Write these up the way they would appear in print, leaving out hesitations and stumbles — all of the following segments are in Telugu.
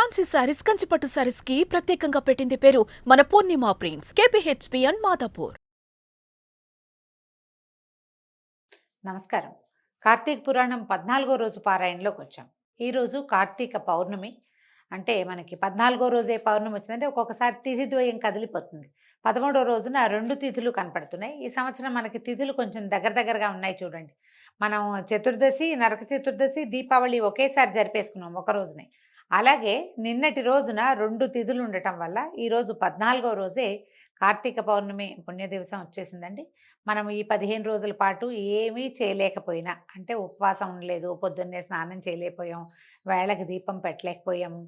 ఫ్యాన్సీ సారీస్, కంచిపట్టు సారీస్ కి ప్రత్యేకంగా పెట్టింది పేరు మన పూర్ణిమ ప్రింట్స్, కేపీహెచ్పి అండ్ మాదాపూర్. నమస్కారం. కార్తీక పురాణం 14వ రోజు పారాయణలోకి వచ్చాం. ఈరోజు కార్తీక పౌర్ణమి. అంటే మనకి 14వ రోజే పౌర్ణమి వచ్చిందంటే ఒక్కొక్కసారి తిథి ద్వయం కదిలిపోతుంది. 13వ రోజున 2 తిథులు కనపడుతున్నాయి. ఈ సంవత్సరం మనకి తిథులు కొంచెం దగ్గరగా ఉన్నాయి చూడండి. మనం చతుర్దశి, నరక చతుర్దశి, దీపావళి ఒకేసారి జరిపేసుకున్నాం ఒక రోజునే. అలాగే నిన్నటి రోజున 2 తిథులు ఉండటం వల్ల ఈరోజు 14వ రోజే కార్తీక పౌర్ణమి పుణ్య దివసం వచ్చేసిందండి. మనం ఈ 15 రోజుల పాటు ఏమీ చేయలేకపోయినా, అంటే ఉపవాసం ఉండలేదు, పొద్దున్నే స్నానం చేయలేకపోయాం, వేళకి దీపం పెట్టలేకపోయాము,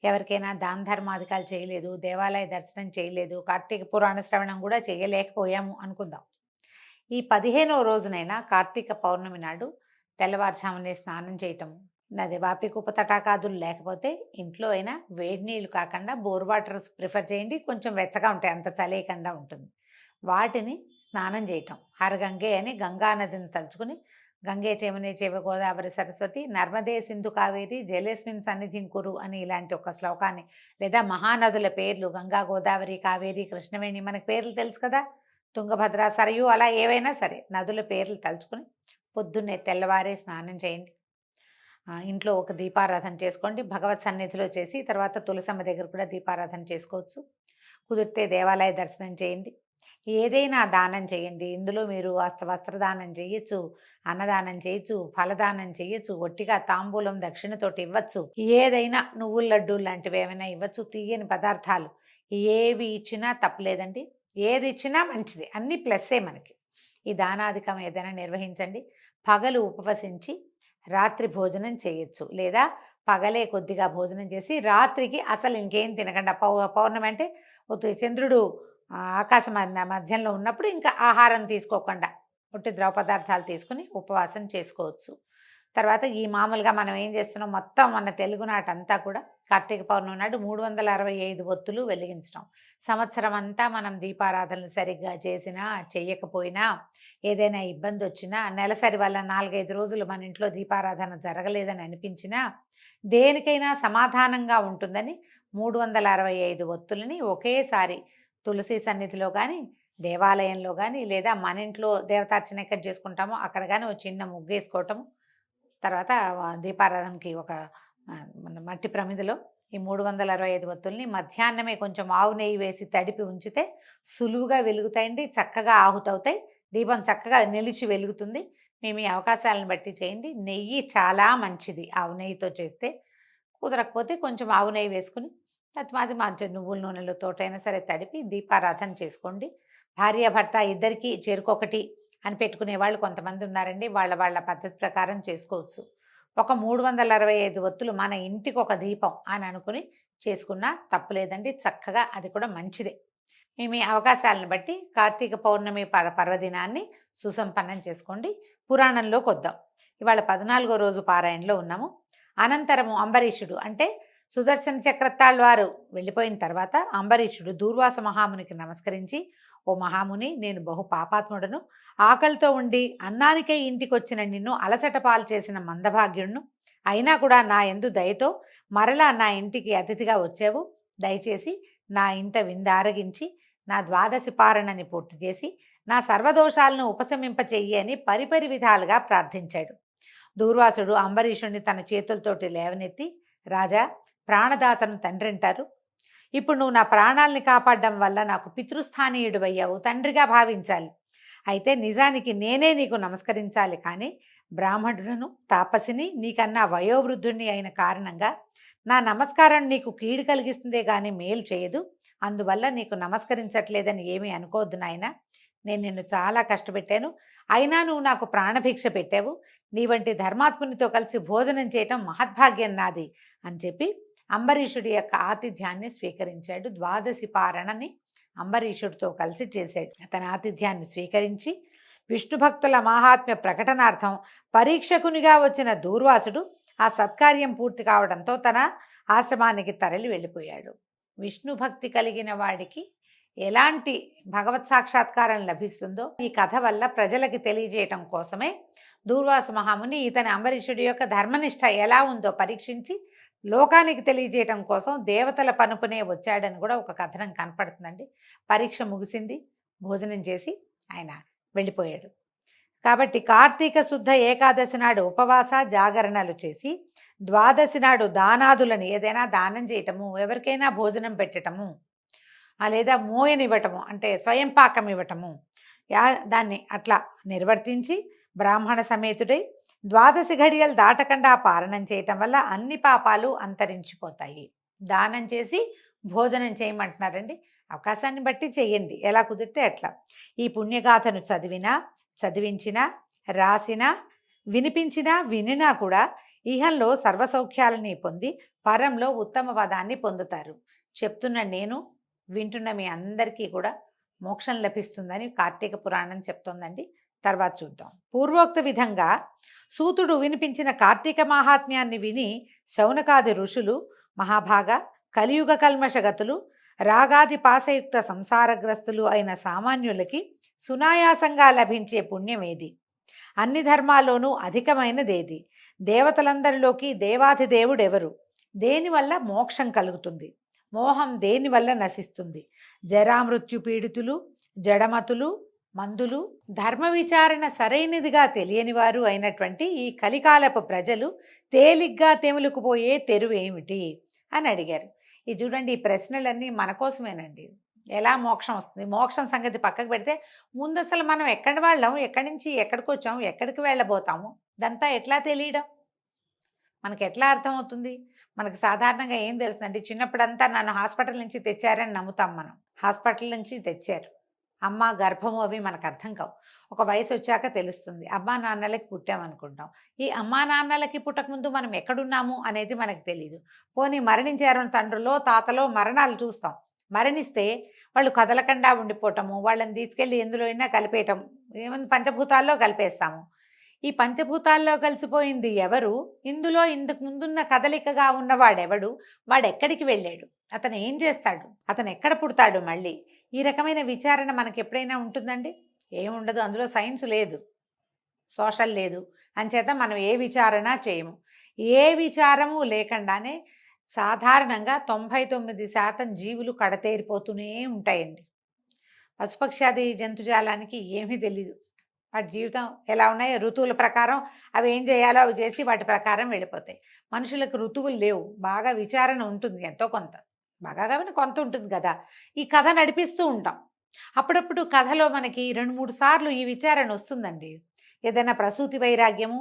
ఎవరికైనా దాన ధర్మాధికాలు చేయలేదు, దేవాలయ దర్శనం చేయలేదు, కార్తీక పురాణ శ్రవణం కూడా చేయలేకపోయాము అనుకుందాం. ఈ 15వ రోజునైనా కార్తీక పౌర్ణమి నాడు తెల్లవారుజామునే స్నానం చేయటము, నది వాపిక ఉపతటాకాదులు లేకపోతే ఇంట్లో అయినా వేడి నీళ్ళు కాకుండా బోర్ వాటర్ ప్రిఫర్ చేయండి. కొంచెం వెచ్చగా ఉంటాయి, అంత చలేయకుండా ఉంటుంది. వాటిని స్నానం చేయటం. హరగంగే అని గంగా నదిని తలుచుకుని, గంగే చేమనే చేవ గోదావరి సరస్వతి నర్మదే సింధు కావేరి జలేస్మిన్ సన్నిధిం కురు అని ఇలాంటి ఒక శ్లోకాన్ని, లేదా మహానదుల పేర్లు గంగా, గోదావరి, కావేరి, కృష్ణవేణి, మనకు పేర్లు తెలుసు కదా, తుంగభద్ర, సరయు, అలా ఏవైనా సరే నదుల పేర్లు తలుచుకుని పొద్దున్నే తెల్లవారే స్నానం చేయండి. ఇంట్లో ఒక దీపారాధన చేసుకోండి, భగవత్ సన్నిధిలో చేసి తర్వాత తులసమ్మ దగ్గర కూడా దీపారాధన చేసుకోవచ్చు. కుదిరితే దేవాలయ దర్శనం చేయండి. ఏదైనా దానం చేయండి. ఇందులో మీరు వస్త్రదానం చేయొచ్చు, అన్నదానం చేయొచ్చు, ఫలదానం చేయొచ్చు, ఒట్టిగా తాంబూలం దక్షిణతోటి ఇవ్వచ్చు, ఏదైనా నువ్వుల లడ్డు లాంటివి ఏమైనా ఇవ్వచ్చు. తీయని పదార్థాలు ఏవి ఇచ్చినా తప్పలేదండి. ఏది ఇచ్చినా మంచిది, అన్ని ప్లస్సే మనకి. ఈ దానాధికం ఏదైనా నిర్వహించండి. పగలు ఉపవసించి రాత్రి భోజనం చేయొచ్చు, లేదా పగలే కొద్దిగా భోజనం చేసి రాత్రికి అసలు ఇంకేం తినకుండా, పౌర్ణమి అంటే చంద్రుడు ఆకాశ మధ్యంలో ఉన్నప్పుడు ఇంకా ఆహారం తీసుకోకుండా ఒట్టి ద్రవ పదార్థాలు తీసుకుని ఉపవాసం చేసుకోవచ్చు. తర్వాత ఈ మామూలుగా మనం ఏం చేస్తున్నాం, మొత్తం మన తెలుగునాటంతా కూడా కార్తీక పౌర్ణమి నాడు 365 ఒత్తులు వెలిగించడం. సంవత్సరం అంతా మనం దీపారాధనలు సరిగ్గా చేసినా చెయ్యకపోయినా, ఏదైనా ఇబ్బంది వచ్చినా, నెలసరి వల్ల 4-5 రోజులు మన ఇంట్లో దీపారాధన జరగలేదని అనిపించినా, దేనికైనా సమాధానంగా ఉంటుందని 365 ఒత్తులని ఒకేసారి తులసి సన్నిధిలో కానీ, దేవాలయంలో కానీ, లేదా మన ఇంట్లో దేవతార్చన ఎక్కడ చేసుకుంటామో అక్కడ కానీ ఒక చిన్న ముగ్గేసుకోవటము, తర్వాత దీపారాధనకి ఒక మన మట్టి ప్రమిదలో ఈ 365 ఒత్తుల్ని మధ్యాహ్నమే కొంచెం ఆవు నెయ్యి వేసి తడిపి ఉంచితే సులువుగా వెలుగుతాయండి, చక్కగా ఆహుతవుతాయి, దీపం చక్కగా నిలిచి వెలుగుతుంది. మేము ఈ అవకాశాలను బట్టి చేయండి. నెయ్యి చాలా మంచిది ఆవు నెయ్యితో చేస్తే. కుదరకపోతే కొంచెం ఆవు నెయ్యి వేసుకుని అది మంచి నువ్వుల నూనెలో తోటైనా సరే తడిపి దీపారాధన చేసుకోండి. భార్యాభర్త ఇద్దరికీ చెరుకొకటి అని పెట్టుకునే వాళ్ళు కొంతమంది ఉన్నారండి. వాళ్ళ పద్ధతి ప్రకారం చేసుకోవచ్చు. ఒక 365 ఒత్తులు మన ఇంటికి ఒక దీపం అని అనుకుని చేసుకున్నా తప్పులేదండి, చక్కగా అది కూడా మంచిదే. మేము ఈ అవకాశాలను బట్టి కార్తీక పౌర్ణమి పర్వదినాన్ని సుసంపన్నం చేసుకోండి. పురాణంలోకి వద్దాం. ఇవాళ 14వ రోజు పారాయణలో ఉన్నాము. అనంతరము అంబరీషుడు, అంటే సుదర్శన చక్రతాళ్ వారు వెళ్ళిపోయిన తర్వాత అంబరీషుడు దూర్వాస మహామునికి నమస్కరించి, ఓ మహాముని, నేను బహు పాపాత్ముడను, ఆకలితో ఉండి అన్నానికై ఇంటికి వచ్చిన నిన్ను అలసట పాలు చేసిన మందభాగ్యుడును, అయినా కూడా నా యందు దయతో మరలా నా ఇంటికి అతిథిగా వచ్చావు. దయచేసి నా ఇంట విందారగించి నా ద్వాదశి పారణని పూర్తి చేసి నా సర్వదోషాలను ఉపశమింపచెయ్యి అని పరిపరి విధాలుగా ప్రార్థించాడు. దూర్వాసుడు అంబరీషుడిని తన చేతులతోటి లేవనెత్తి, రాజా, ప్రాణదాతను తండ్రి అంటారు. ఇప్పుడు నువ్వు నా ప్రాణాలని కాపాడడం వల్ల నాకు పితృస్థానీయుడు అయ్యావు, తండ్రిగా భావించాలి. అయితే నిజానికి నేనే నీకు నమస్కరించాలి, కానీ బ్రాహ్మణులను, తాపసిని, నీకన్నా వయోవృద్ధుణ్ణి అయిన కారణంగా నా నమస్కారం నీకు కీడు కలిగిస్తుందే కానీ మేలు చేయదు. అందువల్ల నీకు నమస్కరించట్లేదని ఏమీ అనుకోవద్దు నాయన. నేను నిన్ను చాలా కష్టపెట్టాను, అయినా నువ్వు నాకు ప్రాణభిక్ష పెట్టావు. నీ వంటి ధర్మాత్మునితో కలిసి భోజనం చేయటం మహద్భాగ్యం నాది అని చెప్పి అంబరీషుడి యొక్క ఆతిథ్యాన్ని స్వీకరించాడు. ద్వాదశి పారణని అంబరీషుడితో కలిసి చేశాడు. తన ఆతిథ్యాన్ని స్వీకరించి విష్ణు భక్తుల మాహాత్మ్య ప్రకటనార్థం పరీక్షకునిగా వచ్చిన దూర్వాసుడు ఆ సత్కార్యం పూర్తి కావడంతో తన ఆశ్రమానికి తరలి వెళ్ళిపోయాడు. విష్ణు భక్తి కలిగిన వాడికి ఎలాంటి భగవత్ సాక్షాత్కారం లభిస్తుందో ఈ కథ వల్ల ప్రజలకి తెలియజేయటం కోసమే దూర్వాస మహాముని ఇతని అంబరీషుడి యొక్క ధర్మనిష్ట ఎలా ఉందో పరీక్షించి లోకానికి తెలియజేయటం కోసం దేవతల పనుపునే వచ్చాడని కూడా ఒక కథనం కనపడుతుందండి. పరీక్ష ముగిసింది, భోజనం చేసి ఆయన వెళ్ళిపోయాడు. కాబట్టి కార్తీక శుద్ధ ఏకాదశి నాడు ఉపవాస జాగరణలు చేసి, ద్వాదశి నాడు దానాదులను ఏదైనా దానం చేయటము, ఎవరికైనా భోజనం పెట్టటము, లేదా మోయనివ్వటము అంటే స్వయం పాకం ఇవ్వటము, దాన్ని అట్లా నిర్వర్తించి బ్రాహ్మణ సమేతుడై ద్వాదశి ఘడియలు దాటకుండా పారణం చేయటం వల్ల అన్ని పాపాలు అంతరించిపోతాయి. దానం చేసి భోజనం చేయమంటున్నారండి. అవకాశాన్ని బట్టి చెయ్యండి, ఎలా కుదిరితే అట్లా. ఈ పుణ్యగాథను చదివించినా, రాసినా, వినిపించినా, వినినా కూడా ఇహంలో సర్వసౌఖ్యాలని పొంది పరంలో ఉత్తమ పదాన్ని పొందుతారు. చెప్తున్న నేను, వింటున్న మీ అందరికీ కూడా మోక్షం లభిస్తుందని కార్తీక పురాణం చెప్తోందండి. తర్వాత చూద్దాం. పూర్వోక్త విధంగా సూతుడు వినిపించిన కార్తీక మహాత్మ్యాన్ని విని శౌనకాది ఋషులు, మహాభాగ కలియుగ కల్మషగతులు, రాగాది పాశయుక్త సంసారగ్రస్తులు అయిన సామాన్యులకి సునాయాసంగా లభించే పుణ్యమేది? అన్ని ధర్మాల్లోనూ అధికమైనదేది? దేవతలందరిలోకి దేవాధిదేవుడెవరు? దేనివల్ల మోక్షం కలుగుతుంది? మోహం దేనివల్ల నశిస్తుంది? జరామృత్యు పీడితులు, జడమతులు, మందులు, ధర్మ విచారణ సరైనదిగా తెలియని వారు అయినటువంటి ఈ కలికాలపు ప్రజలు తేలిగ్గా తెములుకుపోయే తెరువేమిటి అని అడిగారు. ఇది చూడండి, ఈ ప్రశ్నలన్నీ మన కోసమేనండి. ఎలా మోక్షం వస్తుంది? మోక్షం సంగతి పక్కకు పెడితే ముందు అసలు మనం ఎక్కడి వాళ్ళం, ఎక్కడి నుంచి ఎక్కడికి వచ్చాము, ఎక్కడికి వెళ్ళబోతాము, ఇదంతా ఎట్లా తెలియడం, మనకి ఎట్లా అర్థమవుతుంది? మనకు సాధారణంగా ఏం తెలుస్తుందండి, చిన్నప్పుడంతా నన్ను హాస్పిటల్ నుంచి తెచ్చారని నమ్ముతాం. మనం హాస్పిటల్ నుంచి తెచ్చారు, అమ్మ గర్భము అవి మనకు అర్థం కావు. ఒక వయసు వచ్చాక తెలుస్తుంది. అమ్మా నాన్నలకి పుట్టామనుకుంటాం. ఈ అమ్మా నాన్నలకి పుట్టకముందు మనం ఎక్కడున్నాము అనేది మనకు తెలియదు. పోనీ మరణించారు తండ్రులో తాతలో మరణాలు చూస్తాం. మరణిస్తే వాళ్ళు కదలకుండా ఉండిపోవటము, వాళ్ళని తీసుకెళ్ళి ఎందులో అయినా కలిపేయటం, ఏమైనా పంచభూతాల్లో కలిపేస్తాము. ఈ పంచభూతాల్లో కలిసిపోయింది ఎవరు? ఇందులో ఇందుకు ముందున్న కదలికగా ఉన్నవాడెవడు? వాడెక్కడికి వెళ్ళాడు? అతను ఏం చేస్తాడు? అతను ఎక్కడ పుడతాడు? మళ్ళీ ఈ రకమైన విచారణ మనకి ఎప్పుడైనా ఉంటుందండి? ఏముండదు. అందులో సైన్స్ లేదు, సోషల్ లేదు, అంచేత మనం ఏ విచారణ చేయము. ఏ విచారము లేకుండానే సాధారణంగా 99% జీవులు కడతేరిపోతూనే ఉంటాయండి. పశుపక్షాది జంతుజాలానికి ఏమీ తెలీదు. వాటి జీవితం ఎలా ఉన్నాయో ఋతువుల ప్రకారం అవి ఏం చేయాలో అవి చేసి వాటి ప్రకారం వెళ్ళిపోతాయి. మనుషులకు ఋతువులు లేవు, బాగా విచారణ ఉంటుంది, ఎంతో కొంత, బాగా కాబట్టి కొంత ఉంటుంది కదా. ఈ కథ నడిపిస్తూ ఉంటాం. అప్పుడప్పుడు కథలో మనకి 2-3 సార్లు ఈ విచారణ వస్తుందండి. ఏదైనా ప్రసూతి వైరాగ్యము,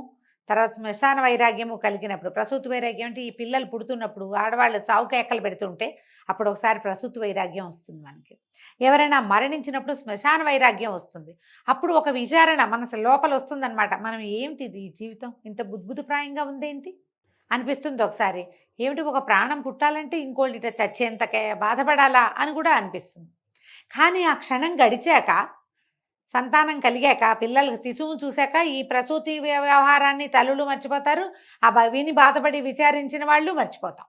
తర్వాత శ్మశాన వైరాగ్యము కలిగినప్పుడు. ప్రసూతి వైరాగ్యం అంటే ఈ పిల్లలు పుడుతున్నప్పుడు ఆడవాళ్ళు చావు కేకలు పెడుతుంటే అప్పుడు ఒకసారి ప్రసూతి వైరాగ్యం వస్తుంది మనకి. ఎవరైనా మరణించినప్పుడు శ్మశాన వైరాగ్యం వస్తుంది. అప్పుడు ఒక విచారణ మనసు లోపల వస్తుందన్నమాట. మనం ఏమిటిది, ఈ జీవితం ఇంత బుద్భుతప్రాయంగా ఉందేంటి అనిపిస్తుంది ఒకసారి. ఏమిటి, ఒక ప్రాణం పుట్టాలంటే ఇంకోటి ఇట్లా చచ్చేంతకే బాధపడాలా అని కూడా అనిపిస్తుంది. కానీ ఆ క్షణం గడిచాక, సంతానం కలిగాక, పిల్లలకు శిశువును చూశాక ఈ ప్రసూతి వ్యవహారాన్ని తల్లులు మర్చిపోతారు, ఆ విని బాధపడి విచారించిన వాళ్ళు మర్చిపోతాం.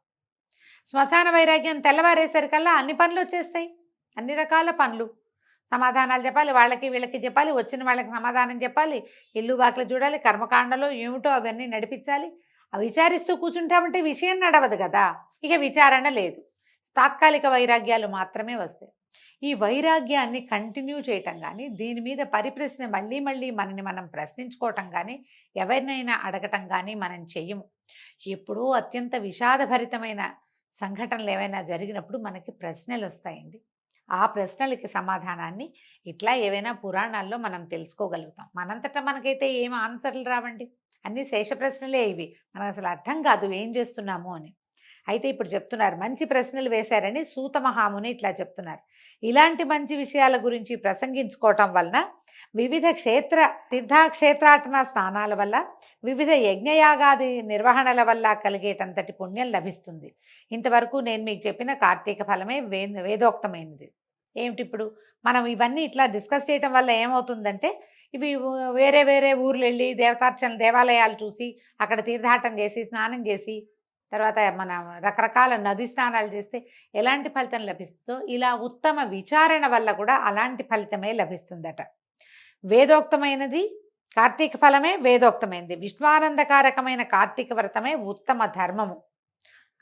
శ్మశాన వైరాగ్యం తెల్లవారేసరికల్లా అన్ని పనులు వచ్చేస్తాయి, అన్ని రకాల పనులు. సమాధానాలు చెప్పాలి, వాళ్ళకి వీళ్ళకి చెప్పాలి, వచ్చిన వాళ్ళకి సమాధానం చెప్పాలి, ఇల్లు వాకిలు చూడాలి, కర్మకాండలో ఏమిటో అవన్నీ నడిపించాలి. విచారిస్తూ కూర్చుంటామంటే విషయం నడవదు కదా. ఇక విచారణ లేదు, తాత్కాలిక వైరాగ్యాలు మాత్రమే వస్తాయి. ఈ వైరాగ్యాన్ని కంటిన్యూ చేయటం కానీ, దీని మీద పరిప్రశ్న మళ్ళీ మళ్ళీ మనని మనం ప్రశ్నించుకోవటం కానీ, ఎవరినైనా అడగటం కానీ మనం చెయ్యము. ఎప్పుడూ అత్యంత విషాదభరితమైన సంఘటనలు ఏవైనా జరిగినప్పుడు మనకి ప్రశ్నలు వస్తాయండి. ఆ ప్రశ్నలకి సమాధానాన్ని ఇట్లా ఏవైనా పురాణాల్లో మనం తెలుసుకోగలుగుతాం. మనంతటా మనకైతే ఏం ఆన్సర్లు రావండి, అన్నీ శేష ప్రశ్నలే ఇవి. మనకు అసలు అర్థం కాదు ఏం చేస్తున్నాము అని. అయితే ఇప్పుడు చెప్తున్నారు, మంచి ప్రశ్నలు వేశారని సూత మహాముని ఇట్లా చెప్తున్నారు. ఇలాంటి మంచి విషయాల గురించి ప్రసంగించుకోవటం వలన వివిధ తీర్థక్షేత్రాటన స్నానాల వల్ల, వివిధ యజ్ఞయాగాది నిర్వహణల వల్ల కలిగేటంతటి పుణ్యం లభిస్తుంది. ఇంతవరకు నేను మీకు చెప్పిన కార్తీక ఫలమే వేదోక్తమైనది. ఏమిటి ఇప్పుడు మనం ఇవన్నీ ఇట్లా డిస్కస్ చేయటం వల్ల ఏమవుతుందంటే, ఇవి వేరే వేరే ఊర్లు వెళ్ళి దేవతార్చన దేవాలయాలు చూసి అక్కడ తీర్థాటన చేసి స్నానం చేసి తర్వాత మన రకరకాల నది స్నానాలు చేస్తే ఎలాంటి ఫలితం లభిస్తుందో, ఇలా ఉత్తమ విచారణ వల్ల కూడా అలాంటి ఫలితమే లభిస్తుందట. వేదోక్తమైనది కార్తీక ఫలమే వేదోక్తమైనది. విష్ణానందకారకమైన కార్తీక వ్రతమే ఉత్తమ ధర్మము.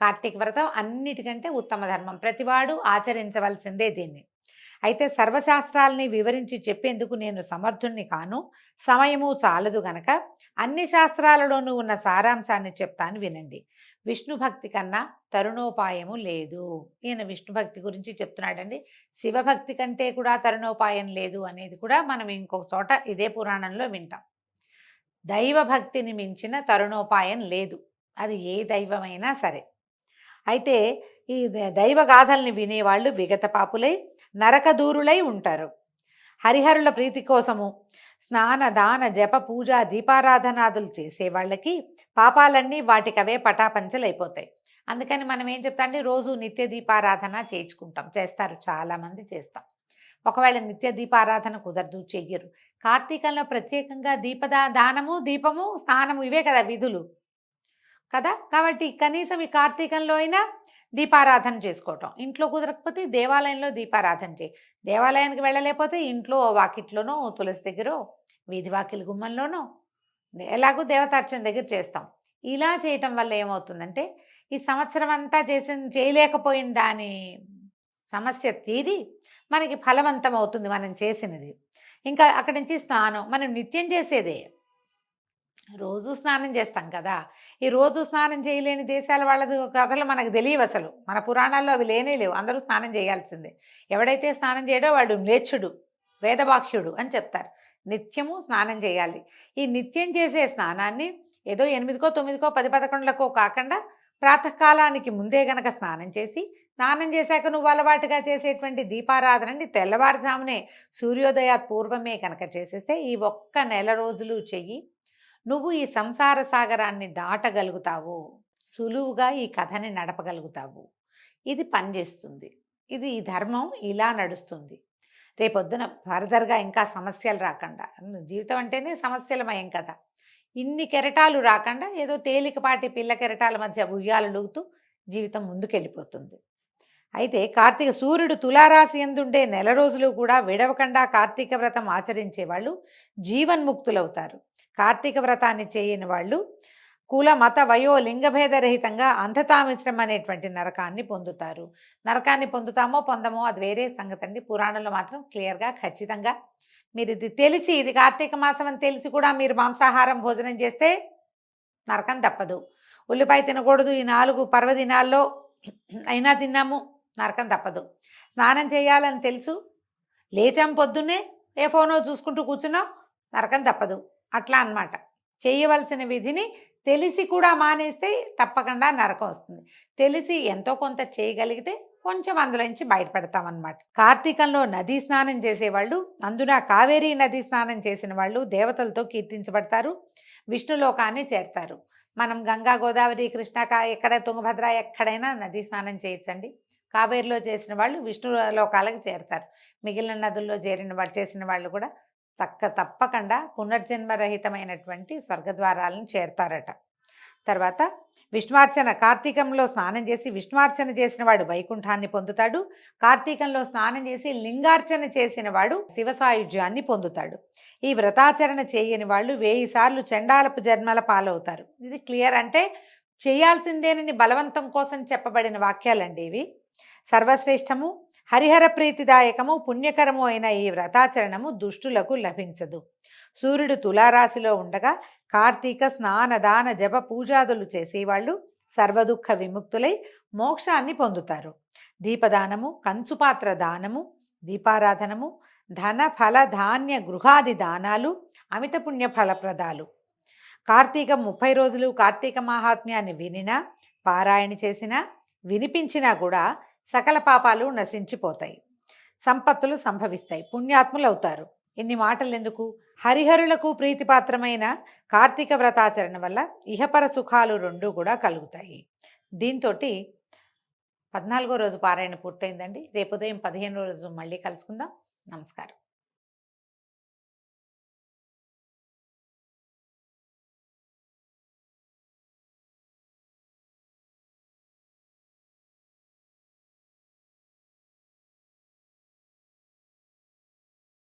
కార్తీక వ్రతం అన్నిటికంటే ఉత్తమ ధర్మం, ప్రతివాడు ఆచరించవలసిందే దీన్ని. అయితే సర్వశాస్త్రాల్ని వివరించి చెప్పేందుకు నేను సమర్థుణ్ణి కాను, సమయము చాలదు గనక అన్ని శాస్త్రాలలోనూ ఉన్న సారాంశాన్ని చెప్తాను వినండి. విష్ణు భక్తి కన్నా తరుణోపాయము లేదు. ఈయన విష్ణు భక్తి గురించి చెప్తున్నాడండి. శివభక్తి కంటే కూడా తరుణోపాయం లేదు అనేది కూడా మనం ఇంకొక చోట ఇదే పురాణంలో వింటాం. దైవ భక్తిని మించిన తరుణోపాయం లేదు, అది ఏ దైవమైనా సరే. అయితే ఈ దైవగాథల్ని వినేవాళ్ళు విగత పాపులై నరకదూరులై ఉంటారు. హరిహరుల ప్రీతి కోసము స్నాన దాన జప పూజ దీపారాధనాదులు చేసే వాళ్ళకి పాపాలన్నీ వాటికవే పటాపంచలైపోతాయి. అందుకని మనం ఏం చెప్తా అంటే రోజు నిత్య దీపారాధన చేస్తారు, చాలామంది చేస్తాం. ఒకవేళ నిత్య దీపారాధన కుదరదు, చెయ్యరు. కార్తీకంలో ప్రత్యేకంగా దానము, దీపము, స్నానము ఇవే కదా విధులు కదా. కాబట్టి కనీసం ఈ కార్తీకంలో అయినా దీపారాధన చేసుకోవటం, ఇంట్లో కుదరకపోతే దేవాలయంలో దీపారాధన చేయి. దేవాలయానికి వెళ్ళలేకపోతే ఇంట్లో వాకిట్లోనో, తులసి దగ్గర, వీధి వాకిలి గుమ్మంలోనో, ఎలాగో దేవతార్చన దగ్గర చేస్తాం. ఇలా చేయటం వల్ల ఏమవుతుందంటే ఈ సంవత్సరం అంతా చేయలేకపోయిన దాని సమస్య తీరి మనకి ఫలవంతం అవుతుంది మనం చేసినది. ఇంకా అక్కడి నుంచి స్నానం మనం నిత్యం చేసేదే, రోజు స్నానం చేస్తాం కదా. ఈ రోజు స్నానం చేయలేని దేశాల వాళ్ళది కథలు మనకు తెలియవు, అసలు మన పురాణాల్లో అవి లేనే లేవు. అందరూ స్నానం చేయాల్సిందే. ఎవడైతే స్నానం చేయడో వాడు మ్లేచ్ఛుడు, వేదవాక్యుడు అని చెప్తారు. నిత్యము స్నానం చేయాలి. ఈ నిత్యం చేసే స్నానాన్ని ఏదో 8కో 9కో 10, 11కో కాకుండా ప్రాతకాలానికి ముందే గనక స్నానం చేసి, స్నానం చేశాక నువ్వు అలవాటుగా చేసేటువంటి దీపారాధనని తెల్లవారుజామునే సూర్యోదయాత్ పూర్వమే కనుక చేసేస్తే ఈ ఒక్క నెల రోజులు చెయ్యి, నువ్వు ఈ సంసార సాగరాన్ని దాటగలుగుతావు, సులువుగా ఈ కథని నడపగలుగుతావు. ఇది పనిచేస్తుంది. ఇది ఈ ధర్మం ఇలా నడుస్తుంది. రేపొద్దున ఫర్దర్గా ఇంకా సమస్యలు రాకుండా, జీవితం అంటేనే సమస్యలమయం కదా, ఇన్ని కెరటాలు రాకుండా ఏదో తేలికపాటి పిల్ల కెరటాల మధ్య ఉయ్యాలలుగుతూ జీవితం ముందుకెళ్ళిపోతుంది. అయితే సూర్యుడు తులారాశి యందుండే నెల రోజులు కూడా విడవకుండా కార్తీక వ్రతం ఆచరించే వాళ్ళు జీవన్ముక్తులవుతారు. కార్తీక వ్రతాన్ని చేయని వాళ్ళు కుల మత వయో లింగభేదరహితంగా అంధతామిశ్రం అనేటువంటి నరకాన్ని పొందుతారు. నరకాన్ని పొందుతామో పొందమో అది వేరే సంగతి అండి. పురాణంలో మాత్రం క్లియర్గా ఖచ్చితంగా మీరు ఇది తెలిసి, ఇది కార్తీక మాసం అని తెలిసి కూడా మీరు మాంసాహారం భోజనం చేస్తే నరకం తప్పదు. ఉల్లిపాయ తినకూడదు ఈ 4 పర్వదినాల్లో అయినా తిన్నాము, నరకం తప్పదు. స్నానం చేయాలని తెలుసు, లేచాం పొద్దున్నే ఏ ఫోనో చూసుకుంటూ కూర్చున్నాం, నరకం తప్పదు. అట్లా అన్నమాట. చేయవలసిన విధిని తెలిసి కూడా మానేస్తే తప్పకుండా నరకం వస్తుంది. తెలిసి ఎంతో కొంత చేయగలిగితే కొంచెం అందులోంచి బయటపడతామన్నమాట. కార్తీకంలో నదీ స్నానం చేసేవాళ్ళు, అందున కావేరీ నదీ స్నానం చేసిన వాళ్ళు దేవతలతో కీర్తించబడతారు, విష్ణులోకాన్ని చేరతారు. మనం గంగా, గోదావరి, కృష్ణ, ఎక్కడ తుంగభద్ర ఎక్కడైనా నదీ స్నానం చేయొచ్చండి. కావేరిలో చేసిన వాళ్ళు విష్ణు లోకాలకు చేరతారు. మిగిలిన నదుల్లో చేసిన వాళ్ళు కూడా తప్పకుండా పునర్జన్మరహితమైనటువంటి స్వర్గద్వారాలను చేరతారట. తర్వాత విష్ణువార్చన, కార్తీకంలో స్నానం చేసి విష్ణువార్చన చేసిన వాడు వైకుంఠాన్ని పొందుతాడు. కార్తీకంలో స్నానం చేసి లింగార్చన చేసిన వాడు శివసాయుధ్యాన్ని పొందుతాడు. ఈ వ్రతాచరణ చేయని వాళ్ళు 1000 సార్లు చండాలపు జన్మల పాలవుతారు. ఇది క్లియర్, అంటే చేయాల్సిందేనని బలవంతం కోసం చెప్పబడిన వాక్యాలండి ఇవి. సర్వశ్రేష్టము, హరిహర ప్రీతిదాయకము, పుణ్యకరము అయిన ఈ వ్రతాచరణము దుష్టులకు లభించదు. సూర్యుడు తులారాశిలో ఉండగా కార్తీక స్నాన దాన జప పూజాదులు చేసేవాళ్ళు సర్వదుఃఖ విముక్తులై మోక్షాన్ని పొందుతారు. దీపదానము, కంచుపాత్ర దానము, దీపారాధనము, ధన ఫల ధాన్య గృహాది దానాలు అమిత పుణ్య ఫలప్రదాలు. కార్తీక 30 రోజులు కార్తీక మహాత్మ్యాన్ని వినినా, పారాయణ చేసినా, వినిపించినా కూడా సకల పాపాలు నశించిపోతాయి, సంపత్తులు సంభవిస్తాయి, పుణ్యాత్ములు అవుతారు. ఇన్ని మాటలు ఎందుకు? హరిహరులకు ప్రీతిపాత్రమైన కార్తీక వ్రతాచరణ వల్ల ఇహపర సుఖాలు 2 కూడా కలుగుతాయి. దీంతో 14వ రోజు పారాయణ పూర్తయిందండి. రేపు ఉదయం 15వ రోజు మళ్ళీ కలుసుకుందాం. నమస్కారం.